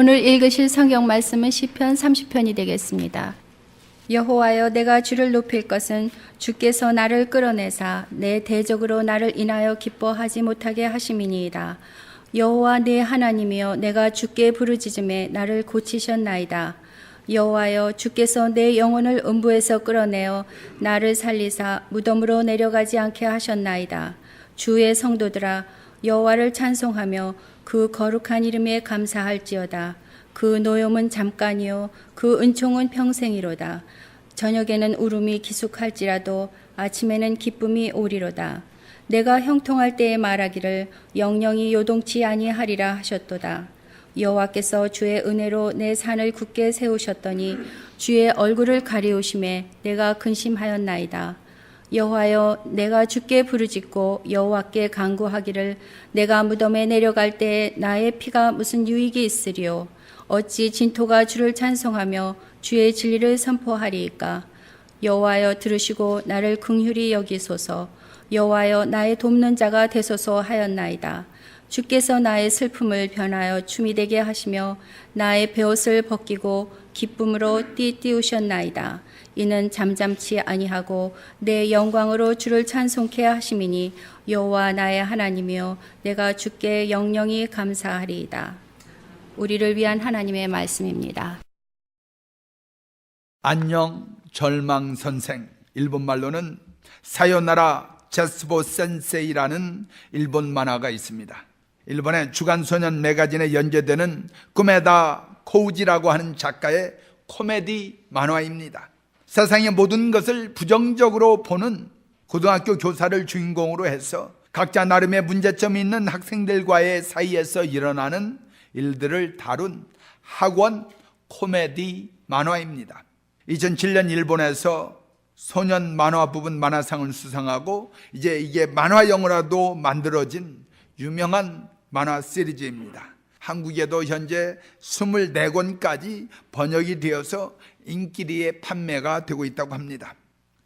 오늘 읽으실 성경 말씀은 시편 30편이 되겠습니다. 여호와여, 내가 주를 높일 것은 주께서 나를 끌어내사 내 대적으로 나를 인하여 기뻐하지 못하게 하심이니이다. 여호와 내 하나님이여, 내가 주께 부르짖음에 나를 고치셨나이다. 여호와여, 주께서 내 영혼을 음부에서 끌어내어 나를 살리사 무덤으로 내려가지 않게 하셨나이다. 주의 성도들아, 여호와를 찬송하며 그 거룩한 이름에 감사할지어다. 그 노염은 잠깐이요 그 은총은 평생이로다. 저녁에는 울음이 기숙할지라도 아침에는 기쁨이 오리로다. 내가 형통할 때에 말하기를 영영이 요동치 아니하리라 하셨도다. 여호와께서 주의 은혜로 내 산을 굳게 세우셨더니 주의 얼굴을 가리우심에 내가 근심하였나이다. 여호와여, 내가 주께 부르짖고 여호와께 간구하기를 내가 무덤에 내려갈 때에 나의 피가 무슨 유익이 있으리요. 어찌 진토가 주를 찬송하며 주의 진리를 선포하리이까. 여호와여, 들으시고 나를 긍휼히 여기소서. 여호와여, 나의 돕는 자가 되소서 하였나이다. 주께서 나의 슬픔을 변하여 춤이 되게 하시며 나의 베옷을 벗기고 기쁨으로 띠띠우셨나이다. 이는 잠잠치 아니하고 내 영광으로 주를 찬송케 하심이니 여호와 나의 하나님이여, 내가 주께 영영이 감사하리이다. 우리를 위한 하나님의 말씀입니다. 안녕 절망 선생, 일본말로는 사요나라 제스보 센세이라는 일본 만화가 있습니다. 일본의 주간소년 매거진에 연재되는 구메다 코우지라고 하는 작가의 코미디 만화입니다. 세상의 모든 것을 부정적으로 보는 고등학교 교사를 주인공으로 해서 각자 나름의 문제점이 있는 학생들과의 사이에서 일어나는 일들을 다룬 학원 코미디 만화입니다. 2007년 일본에서 소년 만화 부분 만화상을 수상하고 이제 이게 만화영화로도 만들어진 유명한 만화 시리즈입니다. 한국에도 현재 24권까지 번역이 되어서 인기리에 판매가 되고 있다고 합니다.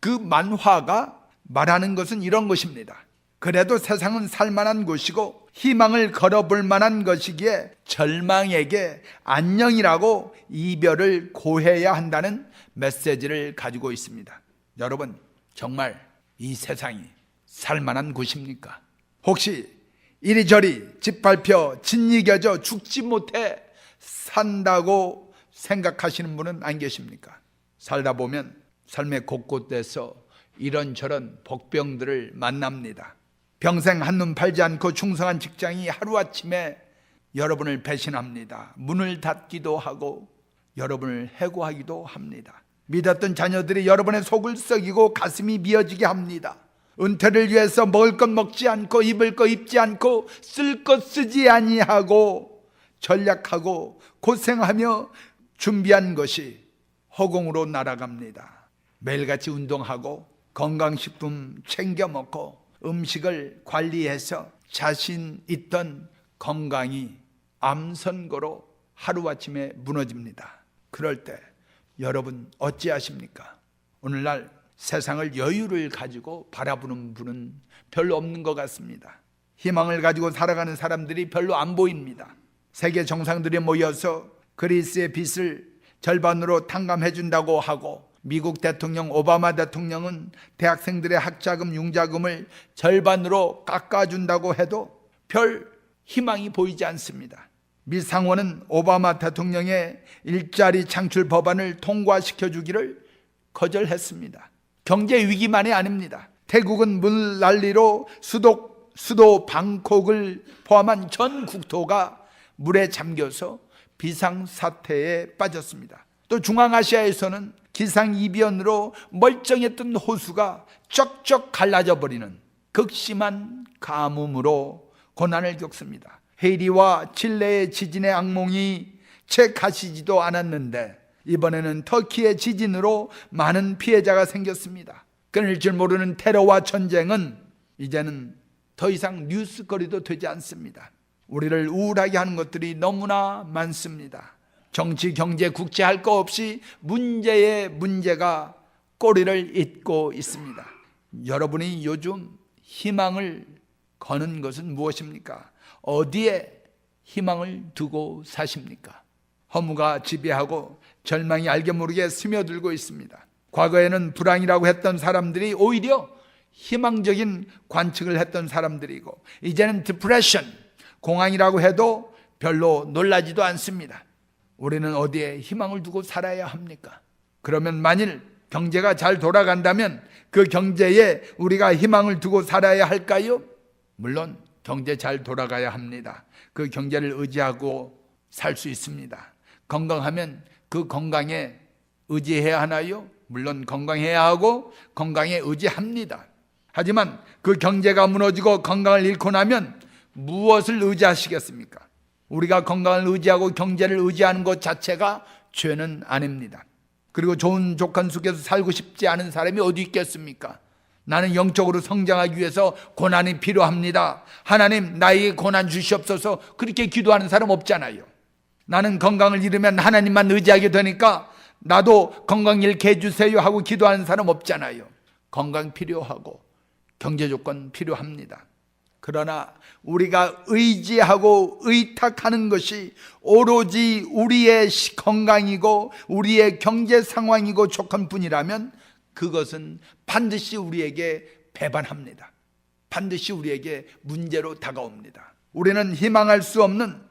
그 만화가 말하는 것은 이런 것입니다. 그래도 세상은 살만한 곳이고 희망을 걸어볼 만한 것이기에 절망에게 안녕이라고 이별을 고해야 한다는 메시지를 가지고 있습니다. 여러분, 정말 이 세상이 살만한 곳입니까? 혹시 이리저리 짓밟혀 짓이겨져 죽지 못해 산다고 생각하시는 분은 안 계십니까? 살다 보면 삶의 곳곳에서 이런저런 복병들을 만납니다. 평생 한눈 팔지 않고 충성한 직장이 하루아침에 여러분을 배신합니다. 문을 닫기도 하고 여러분을 해고하기도 합니다. 믿었던 자녀들이 여러분의 속을 썩이고 가슴이 미어지게 합니다. 은퇴를 위해서 먹을 것 먹지 않고 입을 것 입지 않고 쓸 것 쓰지 아니하고 전략하고 고생하며 준비한 것이 허공으로 날아갑니다. 매일같이 운동하고 건강식품 챙겨 먹고 음식을 관리해서 자신 있던 건강이 암 선고로 하루아침에 무너집니다. 그럴 때 여러분 어찌하십니까? 오늘날 세상을 여유를 가지고 바라보는 분은 별로 없는 것 같습니다. 희망을 가지고 살아가는 사람들이 별로 안 보입니다. 세계 정상들이 모여서 그리스의 빚을 절반으로 탕감해 준다고 하고 미국 대통령 오바마 대통령은 대학생들의 학자금 융자금을 절반으로 깎아준다고 해도 별 희망이 보이지 않습니다. 미 상원은 오바마 대통령의 일자리 창출 법안을 통과시켜 주기를 거절했습니다. 경제 위기만이 아닙니다. 태국은 물난리로 수도 방콕을 포함한 전 국토가 물에 잠겨서 비상사태에 빠졌습니다. 또 중앙아시아에서는 기상이변으로 멀쩡했던 호수가 쩍쩍 갈라져 버리는 극심한 가뭄으로 고난을 겪습니다. 헤이리와 칠레의 지진의 악몽이 채 가시지도 않았는데 이번에는 터키의 지진으로 많은 피해자가 생겼습니다. 끊을 줄 모르는 테러와 전쟁은 이제는 더 이상 뉴스거리도 되지 않습니다. 우리를 우울하게 하는 것들이 너무나 많습니다. 정치, 경제, 국제 할 거 없이 문제에 문제가 꼬리를 잇고 있습니다. 여러분이 요즘 희망을 거는 것은 무엇입니까? 어디에 희망을 두고 사십니까? 허무가 지배하고 절망이 알게 모르게 스며들고 있습니다. 과거에는 불황이라고 했던 사람들이 오히려 희망적인 관측을 했던 사람들이고, 이제는 디프레션, 공황이라고 해도 별로 놀라지도 않습니다. 우리는 어디에 희망을 두고 살아야 합니까? 그러면 만일 경제가 잘 돌아간다면 그 경제에 우리가 희망을 두고 살아야 할까요? 물론 경제 잘 돌아가야 합니다. 그 경제를 의지하고 살 수 있습니다. 건강하면 그 건강에 의지해야 하나요? 물론 건강해야 하고 건강에 의지합니다. 하지만 그 경제가 무너지고 건강을 잃고 나면 무엇을 의지하시겠습니까? 우리가 건강을 의지하고 경제를 의지하는 것 자체가 죄는 아닙니다. 그리고 좋은 조건 속에서 살고 싶지 않은 사람이 어디 있겠습니까? 나는 영적으로 성장하기 위해서 고난이 필요합니다. 하나님 나에게 고난 주시옵소서, 그렇게 기도하는 사람 없잖아요. 나는 건강을 잃으면 하나님만 의지하게 되니까 나도 건강 잃게 해주세요 하고 기도하는 사람 없잖아요. 건강 필요하고 경제 조건 필요합니다. 그러나 우리가 의지하고 의탁하는 것이 오로지 우리의 건강이고 우리의 경제 상황이고 조건뿐이라면 그것은 반드시 우리에게 배반합니다. 반드시 우리에게 문제로 다가옵니다. 우리는 희망할 수 없는,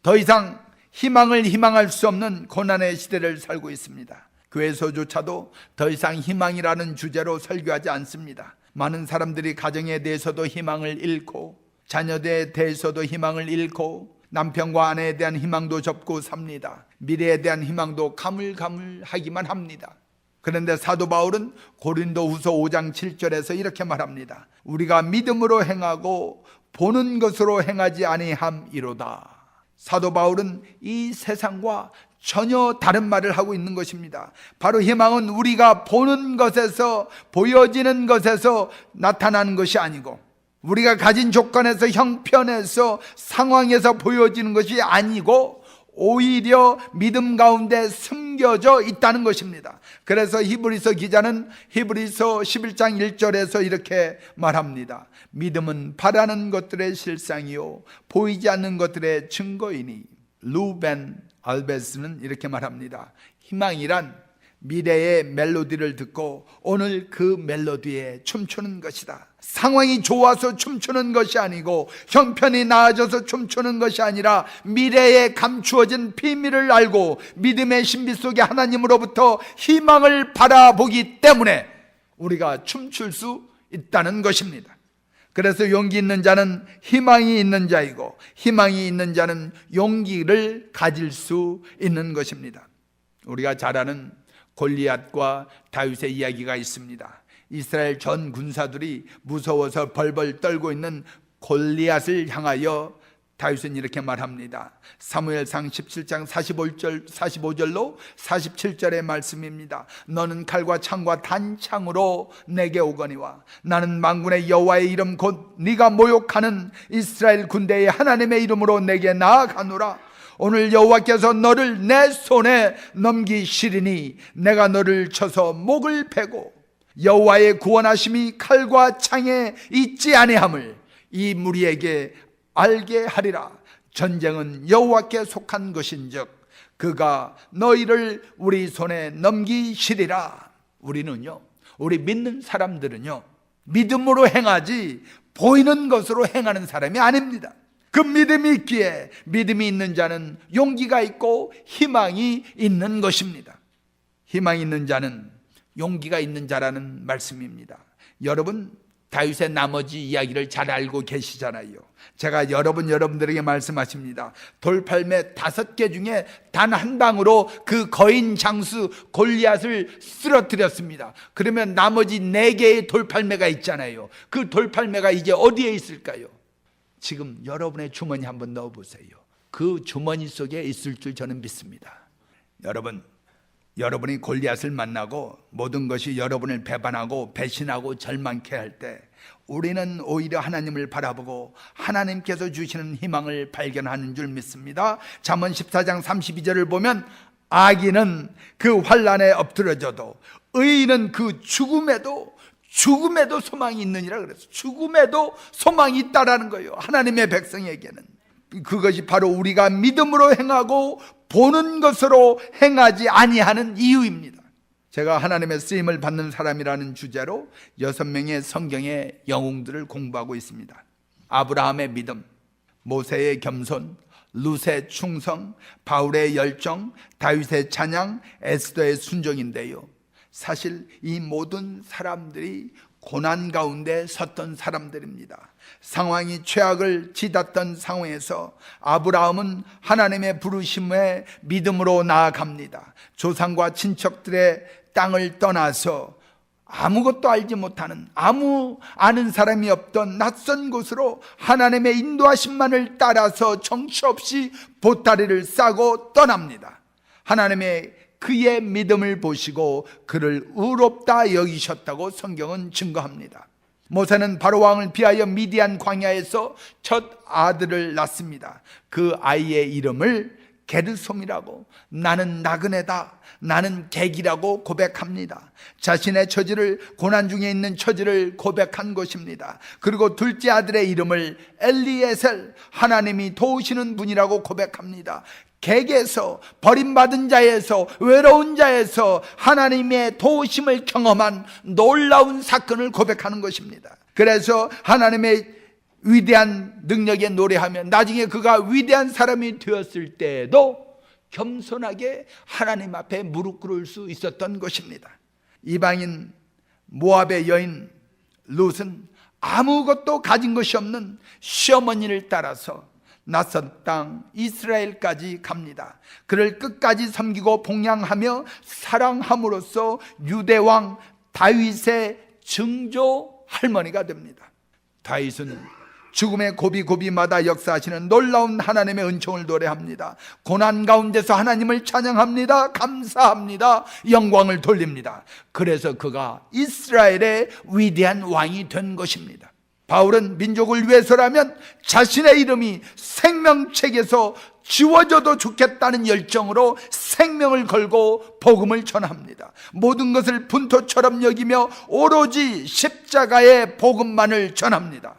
더 이상 희망을 희망할 수 없는 고난의 시대를 살고 있습니다. 교회에서조차도 더 이상 희망이라는 주제로 설교하지 않습니다. 많은 사람들이 가정에 대해서도 희망을 잃고, 자녀에 대해서도 희망을 잃고, 남편과 아내에 대한 희망도 접고 삽니다. 미래에 대한 희망도 가물가물하기만 합니다. 그런데 사도 바울은 고린도후서 5장 7절에서 이렇게 말합니다. 우리가 믿음으로 행하고 보는 것으로 행하지 아니함이로다. 사도 바울은 이 세상과 전혀 다른 말을 하고 있는 것입니다. 바로 희망은 우리가 보는 것에서, 보여지는 것에서 나타나는 것이 아니고, 우리가 가진 조건에서, 형편에서, 상황에서 보여지는 것이 아니고 오히려 믿음 가운데 숨겨져 있다는 것입니다. 그래서 히브리서 기자는 히브리서 11장 1절에서 이렇게 말합니다. 믿음은 바라는 것들의 실상이요 보이지 않는 것들의 증거이니. 루벤 알베스는 이렇게 말합니다. 희망이란 미래의 멜로디를 듣고 오늘 그 멜로디에 춤추는 것이다. 상황이 좋아서 춤추는 것이 아니고, 형편이 나아져서 춤추는 것이 아니라 미래에 감추어진 비밀을 알고 믿음의 신비 속에 하나님으로부터 희망을 바라보기 때문에 우리가 춤출 수 있다는 것입니다. 그래서 용기 있는 자는 희망이 있는 자이고, 희망이 있는 자는 용기를 가질 수 있는 것입니다. 우리가 잘 아는 골리앗과 다윗의 이야기가 있습니다. 이스라엘 전 군사들이 무서워서 벌벌 떨고 있는 골리앗을 향하여 다윗은 이렇게 말합니다. 사무엘상 17장 45절로 47절의 말씀입니다. 너는 칼과 창과 단창으로 내게 오거니와 나는 만군의 여호와의 이름 곧 네가 모욕하는 이스라엘 군대의 하나님의 이름으로 내게 나아가노라. 오늘 여호와께서 너를 내 손에 넘기시리니 내가 너를 쳐서 목을 베고 여호와의 구원하심이 칼과 창에 있지 아니함을 이 무리에게 알게 하리라. 전쟁은 여호와께 속한 것인즉 그가 너희를 우리 손에 넘기시리라. 우리는요, 우리 믿는 사람들은요, 믿음으로 행하지 보이는 것으로 행하는 사람이 아닙니다. 그 믿음이 있기에 믿음이 있는 자는 용기가 있고 희망이 있는 것입니다. 희망이 있는 자는 용기가 있는 자라는 말씀입니다. 여러분, 다윗의 나머지 이야기를 잘 알고 계시잖아요. 제가 여러분들에게 말씀하십니다. 돌팔매 5개 중에 단 한 방으로 그 거인 장수 골리앗을 쓰러뜨렸습니다. 그러면 나머지 4개의 돌팔매가 있잖아요. 그 돌팔매가 이제 어디에 있을까요? 지금 여러분의 주머니 한번 넣어보세요. 그 주머니 속에 있을 줄 저는 믿습니다. 여러분이 골리앗을 만나고 모든 것이 여러분을 배반하고 배신하고 절망케 할 때 우리는 오히려 하나님을 바라보고 하나님께서 주시는 희망을 발견하는 줄 믿습니다. 잠언 14장 32절을 보면 악인은 그 환난에 엎드려져도 의인은 그 죽음에도 소망이 있느니라 그랬어요. 죽음에도 소망이 있다라는 거예요. 하나님의 백성에게는. 그것이 바로 우리가 믿음으로 행하고 보는 것으로 행하지 아니하는 이유입니다. 제가 하나님의 쓰임을 받는 사람이라는 주제로 6명의 성경의 영웅들을 공부하고 있습니다. 아브라함의 믿음, 모세의 겸손, 룻의 충성, 바울의 열정, 다윗의 찬양, 에스더의 순종인데요, 사실 이 모든 사람들이 고난 가운데 섰던 사람들입니다. 상황이 최악을 치닫던 상황에서 아브라함은 하나님의 부르심에 믿음으로 나아갑니다. 조상과 친척들의 땅을 떠나서 아무것도 알지 못하는, 아무 아는 사람이 없던 낯선 곳으로 하나님의 인도하심만을 따라서 정처 없이 보따리를 싸고 떠납니다. 하나님의 그의 믿음을 보시고 그를 의롭다 여기셨다고 성경은 증거합니다. 모세는 바로 왕을 피하여 미디안 광야에서 첫 아들을 낳습니다. 그 아이의 이름을 게르솜이라고, 나는 나그네다, 나는 객이라고 고백합니다. 자신의 처지를, 고난 중에 있는 처지를 고백한 것입니다. 그리고 둘째 아들의 이름을 엘리에셀, 하나님이 도우시는 분이라고 고백합니다. 객에서, 버림받은 자에서, 외로운 자에서 하나님의 도우심을 경험한 놀라운 사건을 고백하는 것입니다. 그래서 하나님의 위대한 능력에 노래하며 나중에 그가 위대한 사람이 되었을 때에도 겸손하게 하나님 앞에 무릎 꿇을 수 있었던 것입니다. 이방인 모압의 여인 룻은 아무것도 가진 것이 없는 시어머니를 따라서 낯선 땅 이스라엘까지 갑니다. 그를 끝까지 섬기고 봉양하며 사랑함으로써 유대왕 다윗의 증조 할머니가 됩니다. 다윗은 죽음의 고비고비마다 역사하시는 놀라운 하나님의 은총을 노래합니다. 고난 가운데서 하나님을 찬양합니다. 감사합니다. 영광을 돌립니다. 그래서 그가 이스라엘의 위대한 왕이 된 것입니다. 바울은 민족을 위해서라면 자신의 이름이 생명책에서 지워져도 좋겠다는 열정으로 생명을 걸고 복음을 전합니다. 모든 것을 분토처럼 여기며 오로지 십자가의 복음만을 전합니다.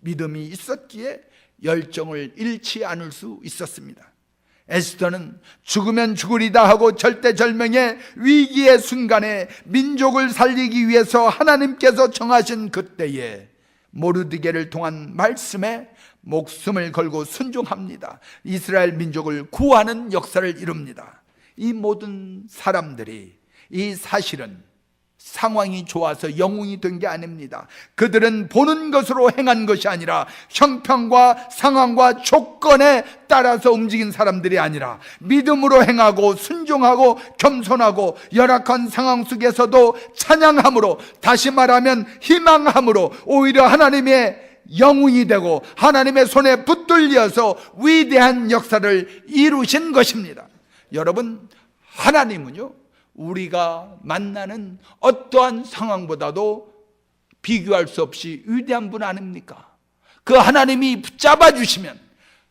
믿음이 있었기에 열정을 잃지 않을 수 있었습니다. 에스더는 죽으면 죽으리다 하고 절대절명의 위기의 순간에 민족을 살리기 위해서 하나님께서 정하신 그때에 모르드게를 통한 말씀에 목숨을 걸고 순종합니다. 이스라엘 민족을 구하는 역사를 이룹니다. 이 모든 사람들이, 이 사실은 상황이 좋아서 영웅이 된 게 아닙니다. 그들은 보는 것으로 행한 것이 아니라 형편과 상황과 조건에 따라서 움직인 사람들이 아니라 믿음으로 행하고 순종하고 겸손하고 열악한 상황 속에서도 찬양함으로, 다시 말하면 희망함으로 오히려 하나님의 영웅이 되고 하나님의 손에 붙들려서 위대한 역사를 이루신 것입니다. 여러분, 하나님은요, 우리가 만나는 어떠한 상황보다도 비교할 수 없이 위대한 분 아닙니까? 그 하나님이 붙잡아 주시면,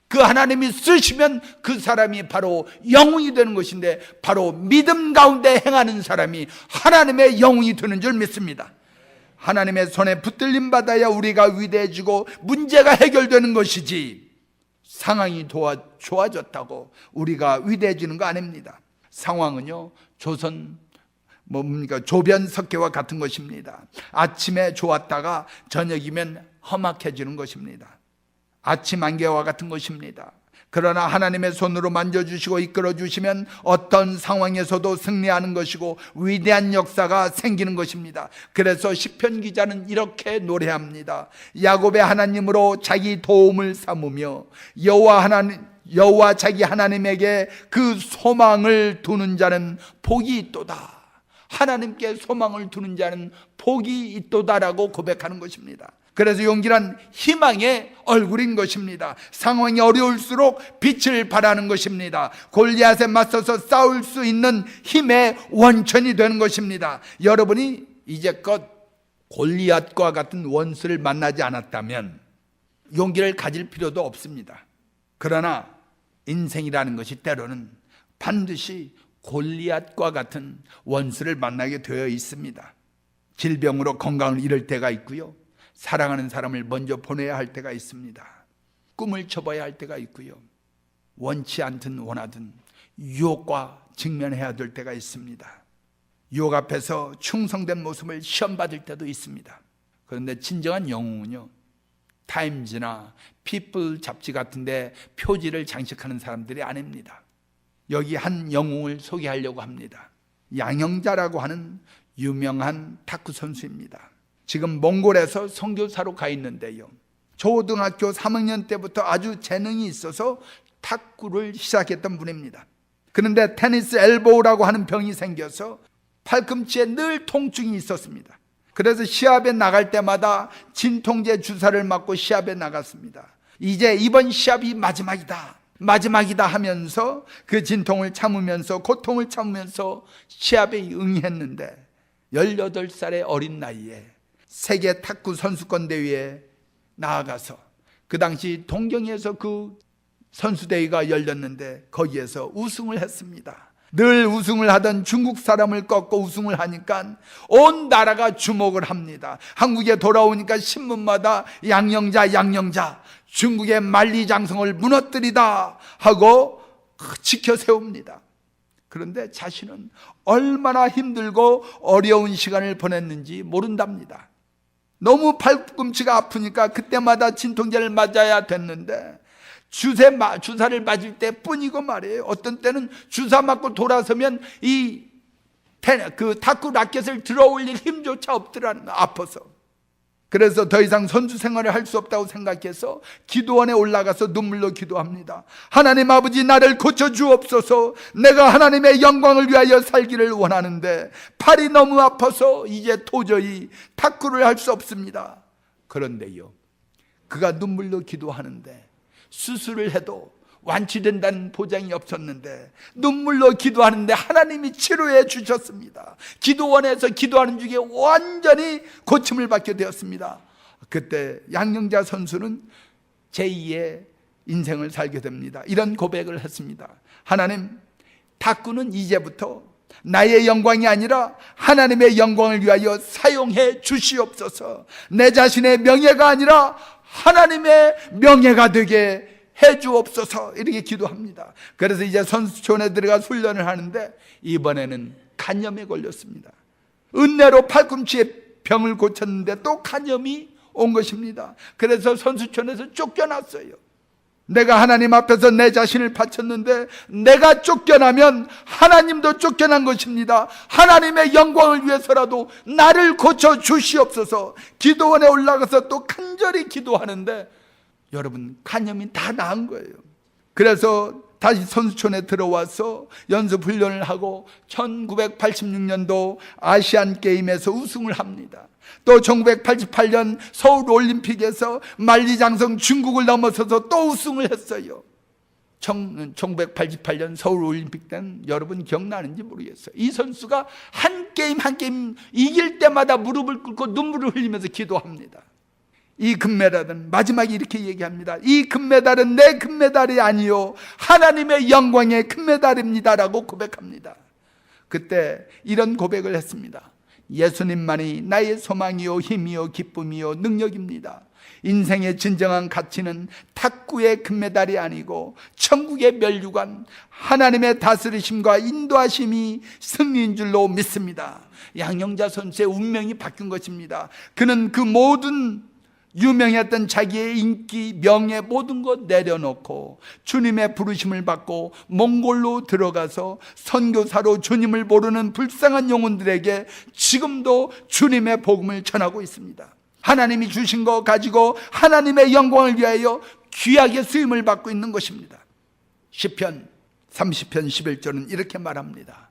그 하나님이 쓰시면 그 사람이 바로 영웅이 되는 것인데, 바로 믿음 가운데 행하는 사람이 하나님의 영웅이 되는 줄 믿습니다. 하나님의 손에 붙들림 받아야 우리가 위대해지고 문제가 해결되는 것이지, 상황이 좋아졌다고 우리가 위대해지는 거 아닙니다. 상황은요, 조변석회와 같은 것입니다. 아침에 좋았다가 저녁이면 험악해지는 것입니다. 아침 안개와 같은 것입니다. 그러나 하나님의 손으로 만져주시고 이끌어주시면 어떤 상황에서도 승리하는 것이고 위대한 역사가 생기는 것입니다. 그래서 시편 기자는 이렇게 노래합니다. 야곱의 하나님으로 자기 도움을 삼으며 여호와 자기 하나님에게 그 소망을 두는 자는 복이 있도다. 하나님께 소망을 두는 자는 복이 있도다라고 고백하는 것입니다. 그래서 용기란 희망의 얼굴인 것입니다. 상황이 어려울수록 빛을 발하는 것입니다. 골리앗에 맞서서 싸울 수 있는 힘의 원천이 되는 것입니다. 여러분이 이제껏 골리앗과 같은 원수를 만나지 않았다면 용기를 가질 필요도 없습니다. 그러나 인생이라는 것이 때로는 반드시 골리앗과 같은 원수를 만나게 되어 있습니다. 질병으로 건강을 잃을 때가 있고요, 사랑하는 사람을 먼저 보내야 할 때가 있습니다. 꿈을 접어야 할 때가 있고요, 원치 않든 원하든 유혹과 직면해야 될 때가 있습니다. 유혹 앞에서 충성된 모습을 시험받을 때도 있습니다. 그런데 진정한 영웅은요, 타임즈나 피플 잡지 같은데 표지를 장식하는 사람들이 아닙니다. 여기 한 영웅을 소개하려고 합니다. 양영자라고 하는 유명한 탁구 선수입니다. 지금 몽골에서 선교사로 가 있는데요, 초등학교 3학년 때부터 아주 재능이 있어서 탁구를 시작했던 분입니다. 그런데 테니스 엘보우라고 하는 병이 생겨서 팔꿈치에 늘 통증이 있었습니다. 그래서 시합에 나갈 때마다 진통제 주사를 맞고 시합에 나갔습니다. 이제 이번 시합이 마지막이다 하면서 그 진통을 참으면서, 고통을 참으면서 시합에 응했는데 18살의 어린 나이에 세계 탁구 선수권 대회에 나아가서, 그 당시 동경에서 그 선수대회가 열렸는데 거기에서 우승을 했습니다. 늘 우승을 하던 중국 사람을 꺾고 우승을 하니까 온 나라가 주목을 합니다. 한국에 돌아오니까 신문마다 양영자 중국의 만리장성을 무너뜨리다 하고 지켜 세웁니다. 그런데 자신은 얼마나 힘들고 어려운 시간을 보냈는지 모른답니다. 너무 팔꿈치가 아프니까 그때마다 진통제를 맞아야 됐는데 주사를 맞을 때 뿐이고 말이에요. 어떤 때는 주사 맞고 돌아서면 그 탁구 라켓을 들어 올릴 힘조차 없더라는 거, 아파서. 그래서 더 이상 선수 생활을 할 수 없다고 생각해서 기도원에 올라가서 눈물로 기도합니다. 하나님 아버지, 나를 고쳐주옵소서. 내가 하나님의 영광을 위하여 살기를 원하는데 팔이 너무 아파서 이제 도저히 탁구를 할 수 없습니다. 그런데요, 그가 눈물로 기도하는데 수술을 해도 완치된다는 보장이 없었는데 눈물로 기도하는데 하나님이 치료해 주셨습니다. 기도원에서 기도하는 중에 완전히 고침을 받게 되었습니다. 그때 양영자 선수는 제2의 인생을 살게 됩니다. 이런 고백을 했습니다. 하나님, 탁구는 이제부터 나의 영광이 아니라 하나님의 영광을 위하여 사용해 주시옵소서. 내 자신의 명예가 아니라 하나님의 명예가 되게 해 주옵소서. 이렇게 기도합니다. 그래서 이제 선수촌에 들어가 훈련을 하는데 이번에는 간염에 걸렸습니다. 은혜로 팔꿈치에 병을 고쳤는데 또 간염이 온 것입니다. 그래서 선수촌에서 쫓겨났어요. 내가 하나님 앞에서 내 자신을 바쳤는데 내가 쫓겨나면 하나님도 쫓겨난 것입니다. 하나님의 영광을 위해서라도 나를 고쳐 주시옵소서. 기도원에 올라가서 또 간절히 기도하는데 여러분, 간염이 다 나은 거예요. 그래서 다시 선수촌에 들어와서 연습 훈련을 하고 1986년도 아시안 게임에서 우승을 합니다. 또 1988년 서울 올림픽에서 만리장성 중국을 넘어서서 또 우승을 했어요. 1988년 서울 올림픽 때는 여러분 기억나는지 모르겠어요. 이 선수가 한 게임 이길 때마다 무릎을 꿇고 눈물을 흘리면서 기도합니다. 이 금메달은 마지막에 이렇게 얘기합니다. 이 금메달은 내 금메달이 아니요 하나님의 영광의 금메달입니다라고 고백합니다. 그때 이런 고백을 했습니다. 예수님만이 나의 소망이요 힘이요 기쁨이요 능력입니다. 인생의 진정한 가치는 탁구의 금메달이 아니고 천국의 면류관, 하나님의 다스리심과 인도하심이 승리인 줄로 믿습니다. 양영자 선수의 운명이 바뀐 것입니다. 그는 그 모든 유명했던 자기의 인기, 명예 모든 것 내려놓고 주님의 부르심을 받고 몽골로 들어가서 선교사로 주님을 모르는 불쌍한 영혼들에게 지금도 주님의 복음을 전하고 있습니다. 하나님이 주신 거 가지고 하나님의 영광을 위하여 귀하게 쓰임을 받고 있는 것입니다. 시편 30편 11절은 이렇게 말합니다.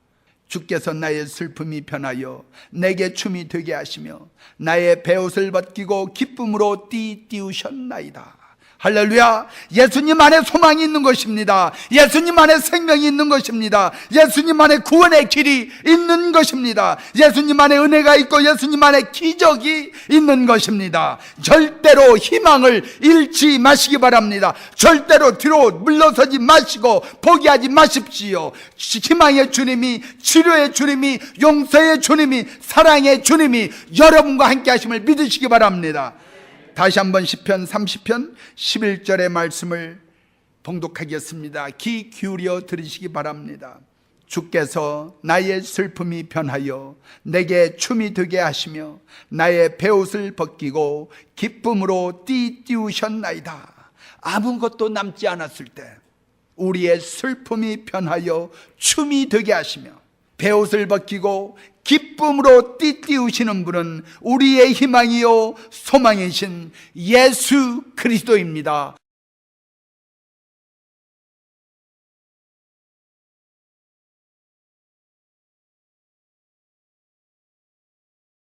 주께서 나의 슬픔이 변하여 내게 춤이 되게 하시며 나의 베옷을 벗기고 기쁨으로 띠띠우셨나이다. 할렐루야. 예수님 안에 소망이 있는 것입니다. 예수님 안에 생명이 있는 것입니다. 예수님 안에 구원의 길이 있는 것입니다. 예수님 안에 은혜가 있고 예수님 안에 기적이 있는 것입니다. 절대로 희망을 잃지 마시기 바랍니다. 절대로 뒤로 물러서지 마시고 포기하지 마십시오. 희망의 주님이, 치료의 주님이, 용서의 주님이, 사랑의 주님이 여러분과 함께 하심을 믿으시기 바랍니다. 다시 한번 시편 30편 11절의 말씀을 봉독하겠습니다. 귀 기울여 들으시기 바랍니다. 주께서 나의 슬픔이 변하여 내게 춤이 되게 하시며 나의 베옷을 벗기고 기쁨으로 띠띠우셨나이다. 아무것도 남지 않았을 때 우리의 슬픔이 변하여 춤이 되게 하시며 베옷을 벗기고 기쁨으로 띠띠우시는 분은 우리의 희망이요 소망이신 예수 그리스도입니다.